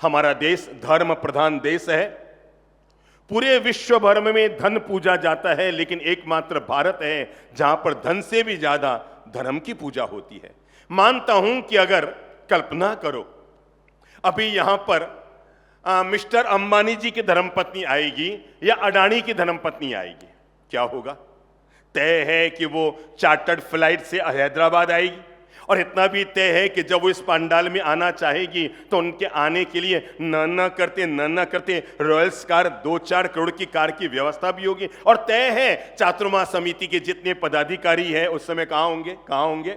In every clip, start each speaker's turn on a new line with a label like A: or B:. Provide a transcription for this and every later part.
A: हमारा देश धर्म प्रधान देश है। पूरे विश्व भर में धन पूजा जाता है, लेकिन एकमात्र भारत है जहां पर धन से भी ज्यादा धर्म की पूजा होती है। मानता हूं कि अगर कल्पना करो अभी यहां पर मिस्टर अंबानी जी की धर्मपत्नी आएगी या अडानी की धर्मपत्नी आएगी, क्या होगा? तय है कि वो चार्टर्ड फ्लाइट से हैदराबाद आएगी, और इतना भी तय है कि जब वो इस पंडाल में आना चाहेगी तो उनके आने के लिए न करते रॉयल्स कार 2-4 करोड़ की कार की व्यवस्था भी होगी। और तय है चातुर्मास समिति के जितने पदाधिकारी हैं उस समय कहाँ होंगे?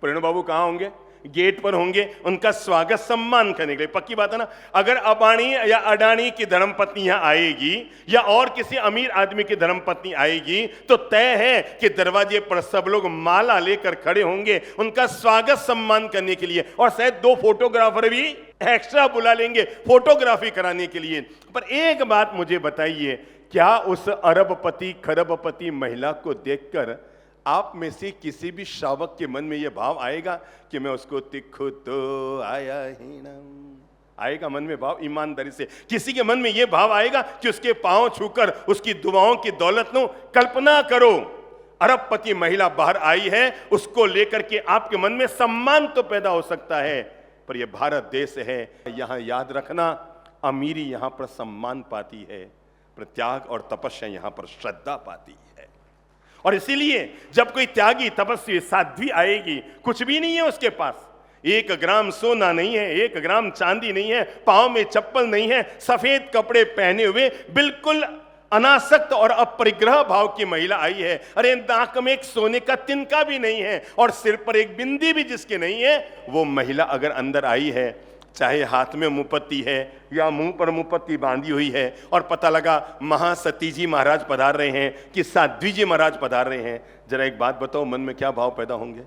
A: प्रणव बाबू कहाँ होंगे? गेट पर होंगे, उनका स्वागत सम्मान करने के लिए। पक्की बात है ना? अगर अंबानी या अडानी की धर्मपत्नी यहां आएगी या और किसी अमीर आदमी की धर्मपत्नी आएगी तो तय है कि दरवाजे पर सब लोग माला लेकर खड़े होंगे उनका स्वागत सम्मान करने के लिए, और शायद 2 फोटोग्राफर भी एक्स्ट्रा बुला लेंगे फोटोग्राफी कराने के लिए। पर एक बात मुझे बताइए, क्या उस अरबपति खरबपति महिला को देखकर आप में से किसी भी श्रावक के मन में यह भाव आएगा कि मैं उसको तिखो तो आया ही ना? आएगा मन में भाव? ईमानदारी से किसी के मन में यह भाव आएगा कि उसके पांव छूकर उसकी दुआओं की दौलत लो? कल्पना करो, अरबपति महिला बाहर आई है, उसको लेकर के आपके मन में सम्मान तो पैदा हो सकता है, पर यह भारत देश है। यहां याद रखना, अमीरी यहां पर सम्मान पाती है, पर त्याग और तपस्या यहां पर श्रद्धा पाती है। और इसीलिए जब कोई त्यागी तपस्वी साध्वी आएगी, कुछ भी नहीं है उसके पास, 1 ग्राम सोना नहीं है, 1 ग्राम चांदी नहीं है, पांव में चप्पल नहीं है, सफेद कपड़े पहने हुए बिल्कुल अनासक्त और अपरिग्रह भाव की महिला आई है। अरे नाक में एक सोने का तिनका भी नहीं है और सिर पर एक बिंदी भी जिसके नहीं है, वो महिला अगर अंदर आई है, चाहे हाथ में मुपत्ती है या मुंह पर मुपत्ती बांधी हुई है, और पता लगा महासती जी महाराज पधार रहे हैं कि साध्वी जी महाराज पधार रहे हैं, जरा एक बात बताओ, मन में क्या भाव पैदा होंगे?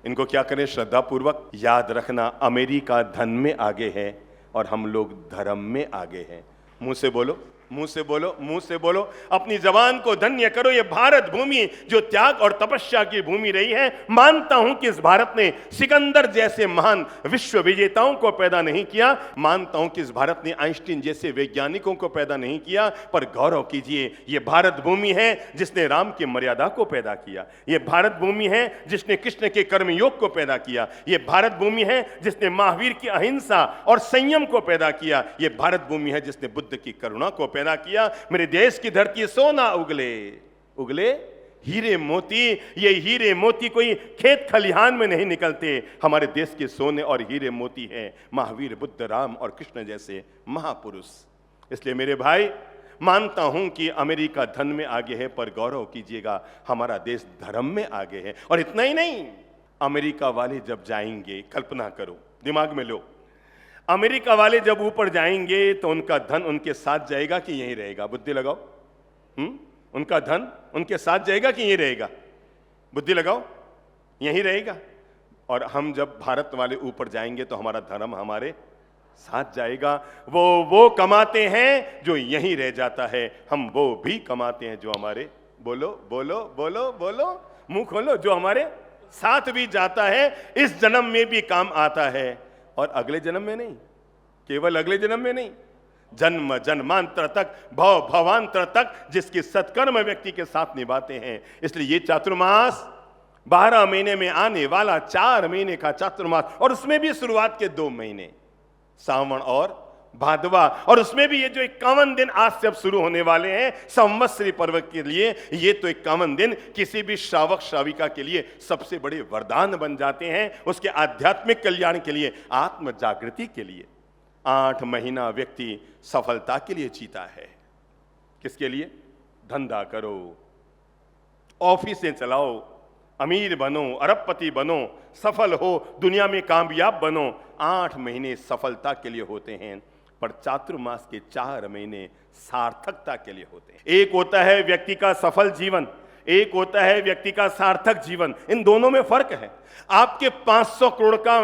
A: इनको क्या करें? श्रद्धा पूर्वक। याद रखना, अमेरिका धन में आगे है और हम लोग धर्म में आगे हैं। मुंह से बोलो, मुंह से बोलो, मुंह से बोलो, अपनी जबान को धन्य करो। ये भारत भूमि जो त्याग और तपस्या की भूमि रही है, मानता हूं कि इस भारत ने सिकंदर जैसे महान विश्व विजेताओं को पैदा नहीं किया, मानता हूं कि इस भारत ने आइंस्टीन जैसे वैज्ञानिकों को पैदा नहीं किया, पर गौरव कीजिए, ये भारत भूमि है जिसने राम की मर्यादा को पैदा किया, ये भारत भूमि है जिसने कृष्ण के कर्मयोग को पैदा किया, ये भारत भूमि है जिसने महावीर की अहिंसा और संयम को पैदा किया, ये भारत भूमि है जिसने बुद्ध की करुणा को पैदा किया। मेरे देश की धरती सोना उगले हीरे मोती। ये हीरे मोती कोई खेत खलिहान में नहीं निकलते, हमारे देश के सोने और हीरे मोती हैं महावीर, बुद्ध, राम और कृष्ण जैसे महापुरुष। इसलिए मेरे भाई, मानता हूं कि अमेरिका धन में आगे है, पर गौरव कीजिएगा, हमारा देश धर्म में आगे है। और इतना ही नहीं, अमेरिका वाले जब जाएंगे, कल्पना करो, दिमाग में लो, अमेरिका वाले जब ऊपर जाएंगे तो उनका धन उनके साथ जाएगा कि यहीं रहेगा? बुद्धि लगाओ। उनका धन उनके साथ जाएगा कि यहीं रहेगा? बुद्धि लगाओ, यहीं रहेगा। और हम जब भारत वाले ऊपर जाएंगे तो हमारा धर्म हमारे साथ जाएगा। वो कमाते हैं जो यहीं रह जाता है, हम वो भी कमाते हैं जो हमारे, बोलो बोलो बोलो बोलो, मुंह खोलो, जो हमारे साथ भी जाता है, इस जन्म में भी काम आता है और अगले जन्म में नहीं, केवल अगले जन्म में नहीं, जन्म जन्मांतर तक, भव भवांतर तक जिसके सत्कर्म व्यक्ति के साथ निभाते हैं। इसलिए ये चातुर्मास 12 महीने में आने वाला 4 महीने का चातुर्मास, और उसमें भी शुरुआत के 2 महीने सावन और भादवा, और उसमें भी ये जो 51 दिन आज से अब शुरू होने वाले हैं संवत्सरी पर्व के लिए, ये तो 51 दिन किसी भी श्रावक श्राविका के लिए सबसे बड़े वरदान बन जाते हैं, उसके आध्यात्मिक कल्याण के लिए, आत्म जागृति के लिए। 8 महीना व्यक्ति सफलता के लिए जीता है। किसके लिए? धंधा करो, ऑफिसें चलाओ, अमीर बनो, अरबपति बनो, सफल हो, दुनिया में कामयाब बनो। 8 महीने सफलता के लिए होते हैं, पर चातुर्मास के 4 महीने सार्थकता के लिए होते हैं। एक होता है व्यक्ति का सफल जीवन, एक होता है व्यक्ति का सार्थक जीवन। इन दोनों में फर्क है। आपके 500 करोड़ का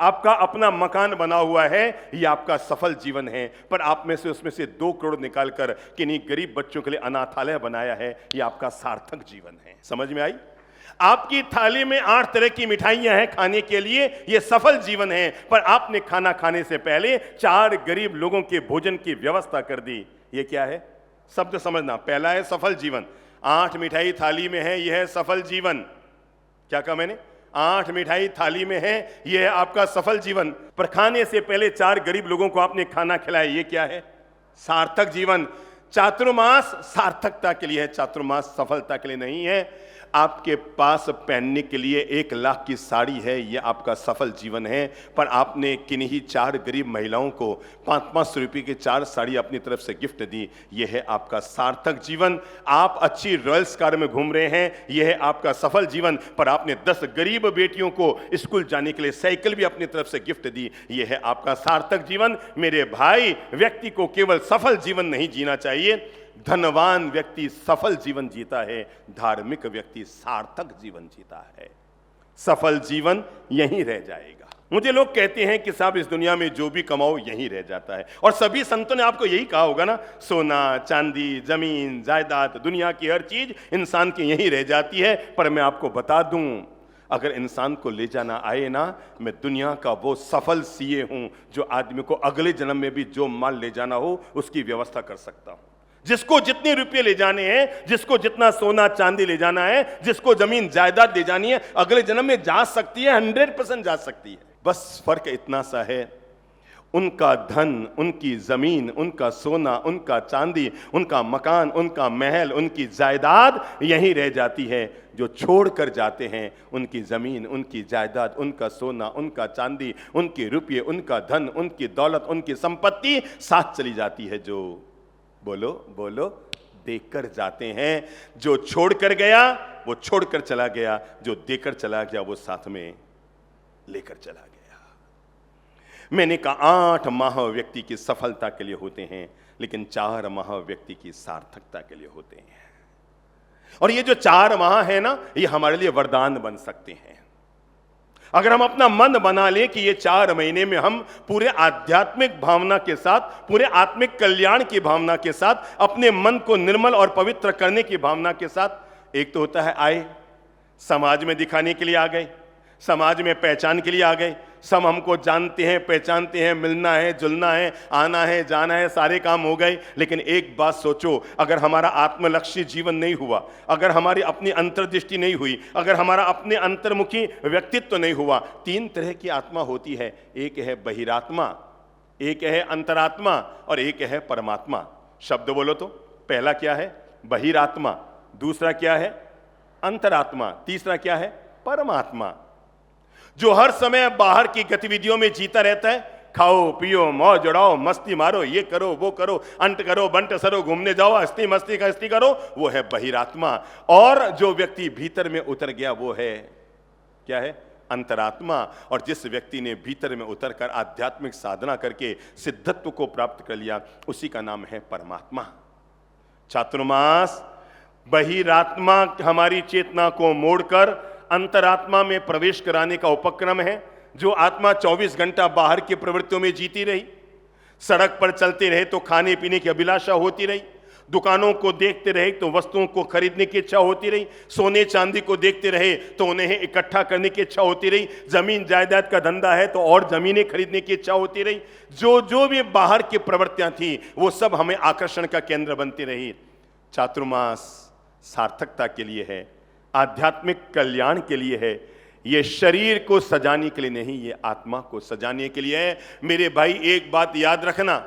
A: आपका अपना मकान बना हुआ है, ये आपका सफल जीवन है, पर आप में से उसमें से 2 करोड़ निकालकर किन्हीं गरीब बच्चों के लिए अनाथालय बनाया है, ये आपका सार्थक जीवन है। समझ में आई? आपकी थाली में 8 तरह की मिठाइयां हैं खाने के लिए, यह सफल जीवन है। पर आपने खाना खाने से पहले 4 गरीब लोगों के भोजन की व्यवस्था कर दी। यह क्या है? शब्द समझना। पहला है सफल जीवन। 8 मिठाई थाली में है, यह है सफल जीवन। क्या कहा मैंने? 8 मिठाई थाली में है, यह है आपका सफल जीवन। पर खाने से पहले 4 गरीब लोगों को आपने खाना खिलाया, यह क्या है? सार्थक जीवन। चातुर्मास सार्थकता के लिए है, चातुर्मास सफलता के लिए नहीं है। आपके पास पहनने के लिए 1 लाख की साड़ी है, यह आपका सफल जीवन है। पर आपने किन्हीं 4 गरीब महिलाओं को 500 रुपये की 4 साड़ी अपनी तरफ से गिफ्ट दी, यह है आपका सार्थक जीवन। आप अच्छी रॉयल्स कार में घूम रहे हैं, यह है आपका सफल जीवन। पर आपने 10 गरीब बेटियों को स्कूल जाने के लिए साइकिल भी अपनी तरफ से गिफ्ट दी, यह है आपका सार्थक जीवन। मेरे भाई, व्यक्ति को केवल सफल जीवन नहीं जीना चाहिए, धनवान व्यक्ति सफल जीवन जीता है, धार्मिक व्यक्ति सार्थक जीवन जीता है। सफल जीवन यहीं रह जाएगा। मुझे लोग कहते हैं कि साहब इस दुनिया में जो भी कमाओ यहीं रह जाता है, और सभी संतों ने आपको यही कहा होगा ना, सोना चांदी जमीन जायदाद दुनिया की हर चीज इंसान की यहीं रह जाती है। पर मैं आपको बता दूं, अगर इंसान को ले जाना आए ना, मैं दुनिया का वो सफल सीए हूं जो आदमी को अगले जन्म में भी जो माल ले जाना हो उसकी व्यवस्था कर सकता हूं। जिसको जितने रुपये ले जाने हैं, जिसको जितना सोना चांदी ले जाना है, जिसको जमीन जायदाद ले जानी है, अगले जन्म में जा सकती है, 100% जा सकती है। बस फर्क इतना सा है, उनका धन, उनकी जमीन, उनका सोना, उनका चांदी, उनका मकान, उनका महल, उनकी जायदाद यहीं रह जाती है। जो छोड़ कर जाते हैं, उनकी जमीन, उनकी जायदाद, उनका सोना, उनका चांदी, उनके रुपये, उनका धन, उनकी दौलत, उनकी संपत्ति साथ चली जाती है। जो बोलो बोलो देकर जाते हैं। जो छोड़कर गया वो छोड़कर चला गया, जो देकर चला गया वो साथ में लेकर चला गया। मैंने कहा 8 माह व्यक्ति की सफलता के लिए होते हैं, लेकिन 4 माह व्यक्ति की सार्थकता के लिए होते हैं। और ये जो 4 माह है ना, ये हमारे लिए वरदान बन सकते हैं। अगर हम अपना मन बना लें कि ये 4 महीने में हम पूरे आध्यात्मिक भावना के साथ, पूरे आत्मिक कल्याण की भावना के साथ, अपने मन को निर्मल और पवित्र करने की भावना के साथ, एक तो होता है आए, समाज में दिखाने के लिए आ गए, समाज में पहचान के लिए आ गए, सब हमको जानते हैं पहचानते हैं, मिलना है जुलना है, आना है जाना है, सारे काम हो गए। लेकिन एक बात सोचो, अगर हमारा आत्मलक्षी जीवन नहीं हुआ, अगर हमारी अपनी अंतर्दृष्टि नहीं हुई, अगर हमारा अपने अंतर्मुखी व्यक्तित्व नहीं हुआ, 3 तरह की आत्मा होती है। एक है बहिरात्मा, एक है अंतरात्मा और एक है परमात्मा। शब्द बोलो तो, पहला क्या है? बहिरात्मा। दूसरा क्या है? अंतरात्मा। तीसरा क्या है? परमात्मा। जो हर समय बाहर की गतिविधियों में जीता रहता है, खाओ पियो मौज उड़ाओ मस्ती मारो, ये करो वो करो, अंट करो बंट सरो, घूमने जाओ, हस्ती मस्ती का हस्ती करो, वो है बहिरात्मा। और जो व्यक्ति भीतर में उतर गया वो है क्या है? अंतरात्मा। और जिस व्यक्ति ने भीतर में उतरकर आध्यात्मिक साधना करके सिद्धत्व को प्राप्त कर लिया, उसी का नाम है परमात्मा। चातुर्मास बहिरात्मा हमारी चेतना को मोड़कर अंतरात्मा में प्रवेश कराने का उपक्रम है। जो आत्मा 24 घंटा बाहर की प्रवृत्तियों में जीती रही, सड़क पर चलते रहे तो खाने पीने की अभिलाषा होती रही, दुकानों को देखते रहे तो वस्तुओं को खरीदने की इच्छा होती रही, सोने चांदी को देखते रहे तो उन्हें इकट्ठा करने की इच्छा होती रही, जमीन जायदाद का धंधा है तो और जमीनें खरीदने की इच्छा होती रही। जो जो भी बाहर की प्रवृत्तियां थी वो सब हमें आकर्षण का केंद्र बनती रही। चातुर्मास सार्थकता के लिए है, आध्यात्मिक कल्याण के लिए है। ये शरीर को सजाने के लिए नहीं, ये आत्मा को सजाने के लिए है। मेरे भाई एक बात याद रखना,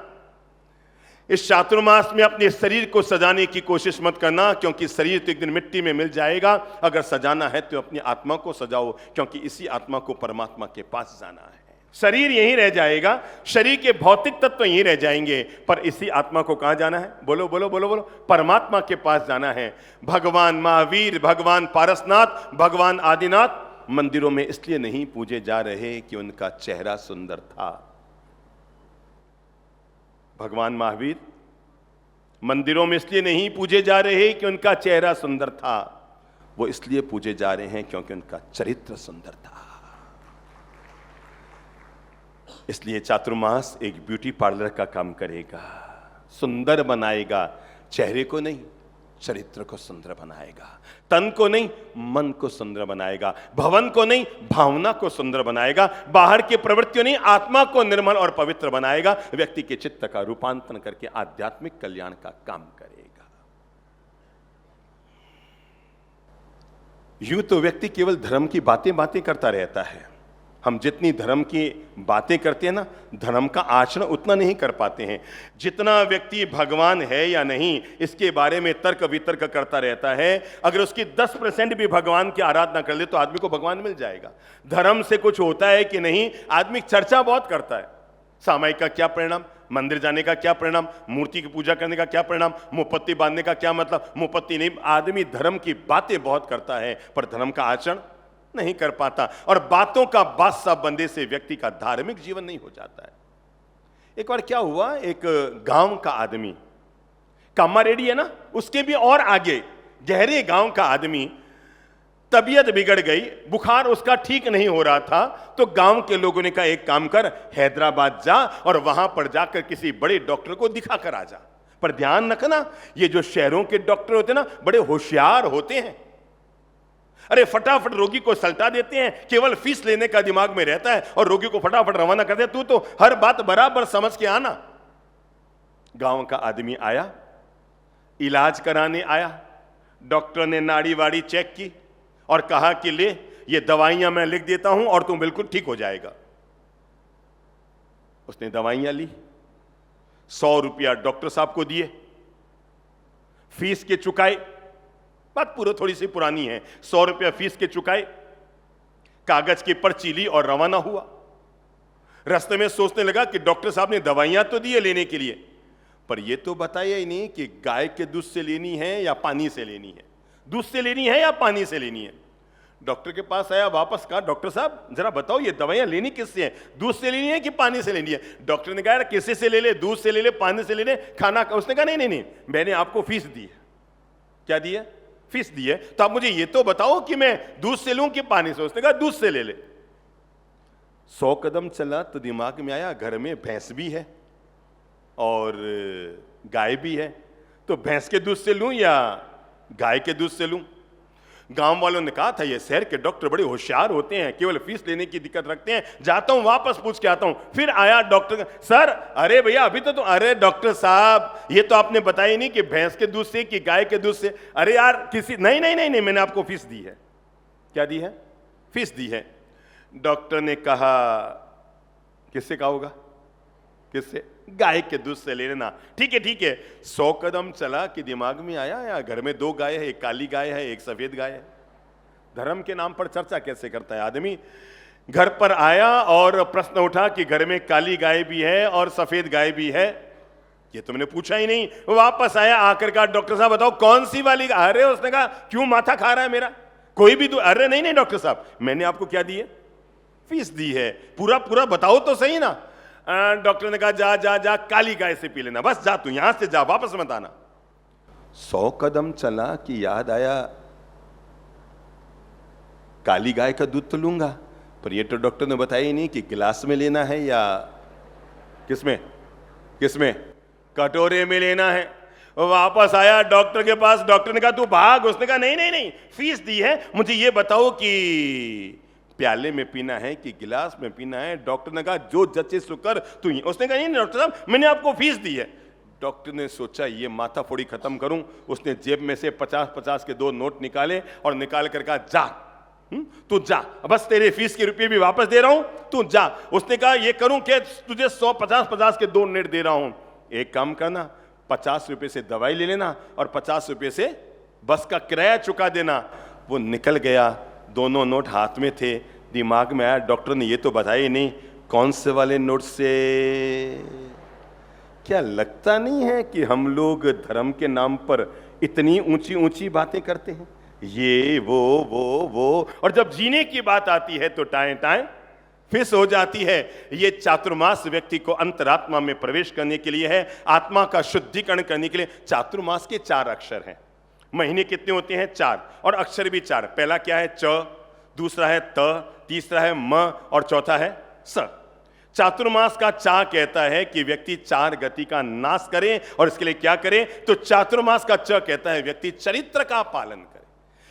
A: इस चातुर्मास में अपने शरीर को सजाने की कोशिश मत करना, क्योंकि शरीर तो एक दिन मिट्टी में मिल जाएगा। अगर सजाना है तो अपनी आत्मा को सजाओ, क्योंकि इसी आत्मा को परमात्मा के पास जाना है। शरीर यहीं रह जाएगा, शरीर के भौतिक तत्व यहीं रह जाएंगे, पर इसी आत्मा को कहां जाना है? बोलो बोलो बोलो बोलो, परमात्मा के पास जाना है। भगवान महावीर, भगवान पारसनाथ, भगवान आदिनाथ मंदिरों में इसलिए नहीं पूजे जा रहे कि उनका चेहरा सुंदर था। भगवान महावीर मंदिरों में इसलिए नहीं पूजे जा रहे कि उनका चेहरा सुंदर था, वो इसलिए पूजे जा रहे हैं क्योंकि उनका चरित्र सुंदर था। इसलिए चातुर्मास एक ब्यूटी पार्लर का काम करेगा, सुंदर बनाएगा, चेहरे को नहीं, चरित्र को सुंदर बनाएगा, तन को नहीं मन को सुंदर बनाएगा, भवन को नहीं भावना को सुंदर बनाएगा, बाहर की प्रवृत्तियों नहीं आत्मा को निर्मल और पवित्र बनाएगा, व्यक्ति के चित्त का रूपांतरण करके आध्यात्मिक कल्याण का काम करेगा। यूं तो व्यक्ति केवल धर्म की बातें बातें करता रहता है। हम जितनी धर्म की बातें करते हैं ना, धर्म का आचरण उतना नहीं कर पाते हैं। जितना व्यक्ति भगवान है या नहीं इसके बारे में तर्क वितर्क करता रहता है, अगर उसकी 10% भी भगवान की आराधना कर ले तो आदमी को भगवान मिल जाएगा। धर्म से कुछ होता है कि नहीं, आदमी चर्चा बहुत करता है। सामायिक का क्या परिणाम, मंदिर जाने का क्या परिणाम, मूर्ति की पूजा करने का क्या परिणाम, मुपत्ति बांधने का क्या मतलब, मुपत्ति नहीं। आदमी धर्म की बातें बहुत करता है पर धर्म का आचरण नहीं कर पाता, और बातों का बादशाह बनने से व्यक्ति का धार्मिक जीवन नहीं हो जाता है। एक बार क्या हुआ, एक गांव का आदमी, कामारेड्डी है ना, उसके भी और आगे गहरे गांव का आदमी, तबीयत बिगड़ गई, बुखार उसका ठीक नहीं हो रहा था, तो गांव के लोगों ने कहा एक काम कर, हैदराबाद जा और वहां पर जाकर किसी बड़े डॉक्टर को दिखा कर आ जा। पर ध्यान रखना, ये जो शहरों के डॉक्टर होते हैं ना, बड़े होशियार होते हैं। अरे फटाफट रोगी को सल्टा देते हैं, केवल फीस लेने का दिमाग में रहता है और रोगी को फटाफट रवाना कर दे, तू तो हर बात बराबर समझ के आना। गांव का आदमी आया, इलाज कराने आया, डॉक्टर ने नाड़ी वाड़ी चेक की और कहा कि ले ये दवाइयां मैं लिख देता हूं और तू बिल्कुल ठीक हो जाएगा। उसने दवाइयां ली, 100 रुपया डॉक्टर साहब को दिए, फीस के चुकाए, बात पूरी थोड़ी सी पुरानी है, 100 रुपया फीस के चुकाए, कागज की पर्ची ली और रवाना हुआ। रास्ते में सोचने लगा कि डॉक्टर साहब ने दवाइयां तो दी है लेने के लिए, पर यह तो बताया ही नहीं कि गाय के दूध से लेनी है या पानी से लेनी है, दूध से लेनी है या पानी से लेनी है। डॉक्टर के पास आया, वापस कहा डॉक्टर साहब जरा बताओ ये दवाइयां लेनी किससे है, दूध से लेनी है कि पानी से लेनी है। डॉक्टर ने कहा किसी से ले ले, दूध से ले ले, पानी से ले ले, खाना। उसने कहा नहीं नहीं, मैंने आपको फीस दी है। क्या दी है? फीस दी है, तो आप मुझे ये तो बताओ कि मैं दूध से लूं कि पानी से। उसने कहा दूध से ले ले। 100 कदम चला तो दिमाग में आया घर में भैंस भी है और गाय भी है, तो भैंस के दूध से लूं या गाय के दूध से लूं। गांव वालों ने कहा था ये शहर के डॉक्टर बड़े होशियार होते हैं, केवल फीस लेने की दिक्कत रखते हैं, जाता हूं वापस पूछ के आता हूं। फिर आया डॉक्टर, सर अरे भैया अभी तो अरे डॉक्टर साहब ये तो आपने बताया नहीं कि भैंस के दूध से कि गाय के दूध से। अरे यार किसी नहीं नहीं नहीं नहीं, मैंने आपको फीस दी है। क्या दी है? फीस दी है। डॉक्टर ने कहा किससे कहा होगा, किससे? गाय के दूध से ले लेना। ठीक है ठीक है। 100 कदम चला कि दिमाग में आया या घर में 2 गाय है, एक काली गाय है एक सफेद गाय है। धर्म के नाम पर चर्चा कैसे करता है आदमी। घर पर आया और प्रश्न उठा कि घर में काली गाय भी है और सफेद गाय भी है, ये तुमने पूछा ही नहीं। वापस आया, आकर कहा डॉक्टर साहब बताओ कौन सी वाली। अरे उसने कहा क्यों माथा खा रहा है मेरा, कोई भी दूध। अरे नहीं नहीं डॉक्टर साहब मैंने आपको क्या दी है? फीस दी है, पूरा पूरा बताओ तो सही ना। डॉक्टर ने कहा जा जा जा काली गाय से पी लेना, बस जा तू यहां से जा, वापस मत आना। 100 कदम चला कि याद आया काली गाय का दूध तो लूंगा, पर ये तो डॉक्टर ने बताया ही नहीं कि गिलास में लेना है या किसमें किसमें कटोरे में लेना है। वापस आया डॉक्टर के पास, डॉक्टर ने कहा तू भाग। उसने कहा नहीं नहीं नहीं, फीस दी है, मुझे ये बताओ कि प्याले में पीना है कि गिलास में पीना है। डॉक्टर ने कहा जो जचे सो कर तू। उसने कहा नहीं डॉक्टर साहब मैंने आपको फीस दी है। डॉक्टर ने सोचा ये माथा फोड़ी खत्म करूं। उसने जेब में से 50-50 के 2 नोट निकाले और निकाल कर कहा जा तू जा, बस तेरे फीस के रुपये भी वापस दे रहा हूं, तू जा। उसने कहा ये करूं कि तुझे 100 50-50 के 2 नोट दे रहा हूं, एक काम करना 50 रुपये से दवाई ले लेना और 50 रुपये से बस का किराया चुका देना। वो निकल गया, दोनों नोट हाथ में थे। दिमाग में आया डॉक्टर ने ये तो बताया ही नहीं कौन से वाले नोट से। क्या लगता नहीं है कि हम लोग धर्म के नाम पर इतनी ऊंची ऊंची बातें करते हैं, ये वो और जब जीने की बात आती है तो टाएं टाएं फिस हो जाती है। ये चातुर्मास व्यक्ति को अंतरात्मा में प्रवेश करने के लिए है, आत्मा का शुद्धिकरण करने के लिए। चातुर्मास के 4 अक्षर हैं। महीने कितने होते हैं? 4, और अक्षर भी 4। पहला क्या है? च, दूसरा है त, तीसरा है म और चौथा है स। चातुर्मास का चा कहता है कि व्यक्ति चार गति का नाश करे, और इसके लिए क्या करे? तो चातुर्मास का च कहता है व्यक्ति चरित्र का पालन करे।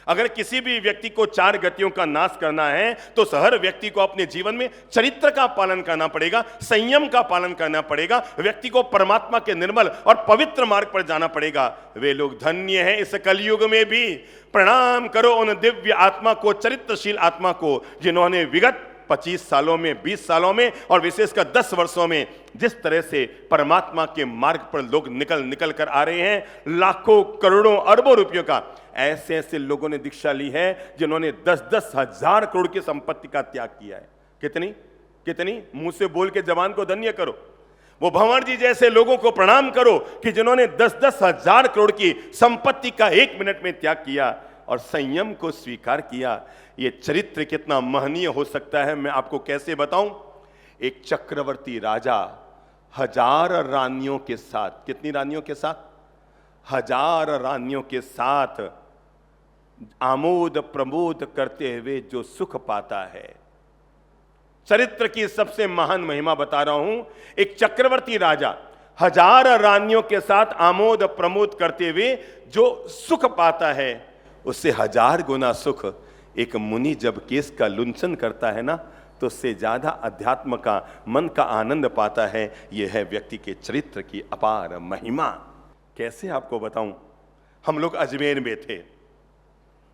A: अगर किसी भी व्यक्ति को चार गतियों का नाश करना है तो हर व्यक्ति को अपने जीवन में चरित्र का पालन करना पड़ेगा, संयम का पालन करना पड़ेगा, व्यक्ति को परमात्मा के निर्मल और पवित्र मार्ग पर जाना पड़ेगा। वे लोग धन्य हैं इस कलयुग में भी। प्रणाम करो उन दिव्य आत्मा को, चरित्रशील आत्मा को, जिन्होंने विगत 25 सालों में, 20 सालों में और विशेषकर 10 वर्षों में जिस तरह से परमात्मा के मार्ग पर लोग निकल कर आ रहे हैं, लाखों करोड़ों अरबों रुपयों का, ऐसे ऐसे लोगों ने दीक्षा ली है जिन्होंने 10-10 हजार करोड़ की संपत्ति का त्याग किया है। कितनी मुंह से बोल के जवान को धन्य करो। वो भंवर जी जैसे लोगों को प्रणाम करो कि जिन्होंने 10-10 हजार करोड़ की संपत्ति का 1 मिनट में त्याग किया और संयम को स्वीकार किया। ये चरित्र कितना महनीय हो सकता है मैं आपको कैसे बताऊं। एक चक्रवर्ती राजा 1000 रानियों के साथ, कितनी रानियों के साथ? 1000 रानियों के साथ आमोद प्रमोद करते हुए जो सुख पाता है। चरित्र की सबसे महान महिमा बता रहा हूं। एक चक्रवर्ती राजा 1000 रानियों के साथ आमोद प्रमोद करते हुए जो सुख पाता है, उससे 1000 गुना सुख एक मुनि जब केस का लुंचन करता है ना, तो उससे ज्यादा अध्यात्म का, मन का आनंद पाता है। यह है व्यक्ति के चरित्र की अपार महिमा। कैसे आपको बताऊं। हम लोग अजमेर में थे,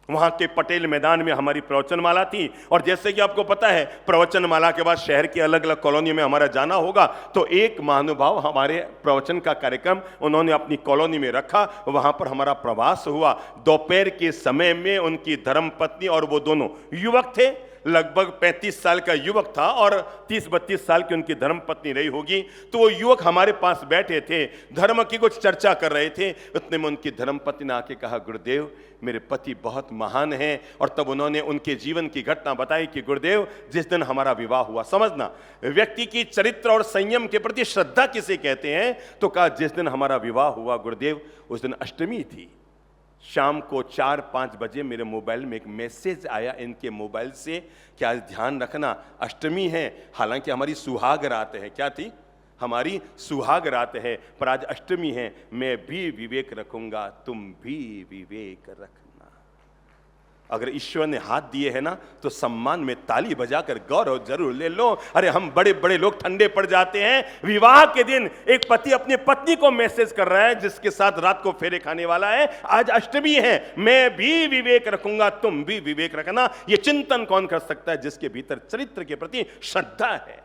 A: वहां के पटेल मैदान में हमारी प्रवचनमाला थी, और जैसे कि आपको पता है प्रवचनमाला के बाद शहर की अलग अलग कॉलोनी में हमारा जाना होगा, तो एक महानुभाव हमारे प्रवचन का कार्यक्रम उन्होंने अपनी कॉलोनी में रखा। वहां पर हमारा प्रवास हुआ। दोपहर के समय में उनकी धर्मपत्नी और वो दोनों युवक थे, लगभग 35 साल का युवक था और 30-32 साल की उनकी धर्मपत्नी रही होगी। तो वो युवक हमारे पास बैठे थे, धर्म की कुछ चर्चा कर रहे थे। उतने में उनकी धर्मपत्नी ने आके कहा, गुरुदेव मेरे पति बहुत महान हैं। और तब उन्होंने उनके जीवन की घटना बताई कि गुरुदेव जिस दिन हमारा विवाह हुआ, समझना व्यक्ति की चरित्र और संयम के प्रति श्रद्धा किसे कहते हैं, तो कहा जिस दिन हमारा विवाह हुआ गुरुदेव उस दिन अष्टमी थी। शाम को 4-5 बजे मेरे मोबाइल में एक मैसेज आया इनके मोबाइल से कि आज ध्यान रखना अष्टमी है। हालांकि हमारी सुहाग रात है। क्या थी? हमारी सुहाग रात है, पर आज अष्टमी है। मैं भी विवेक रखूंगा, तुम भी विवेक रखना। अगर ईश्वर ने हाथ दिए है ना, तो सम्मान में ताली बजाकर गौरव जरूर ले लो। अरे हम बड़े बड़े लोग ठंडे पड़ जाते हैं। विवाह के दिन एक पति अपनी पत्नी को मैसेज कर रहा है जिसके साथ रात को फेरे खाने वाला है, आज अष्टमी है, मैं भी विवेक रखूंगा, तुम भी विवेक रखना। यह चिंतन कौन कर सकता है? जिसके भीतर चरित्र के प्रति श्रद्धा है।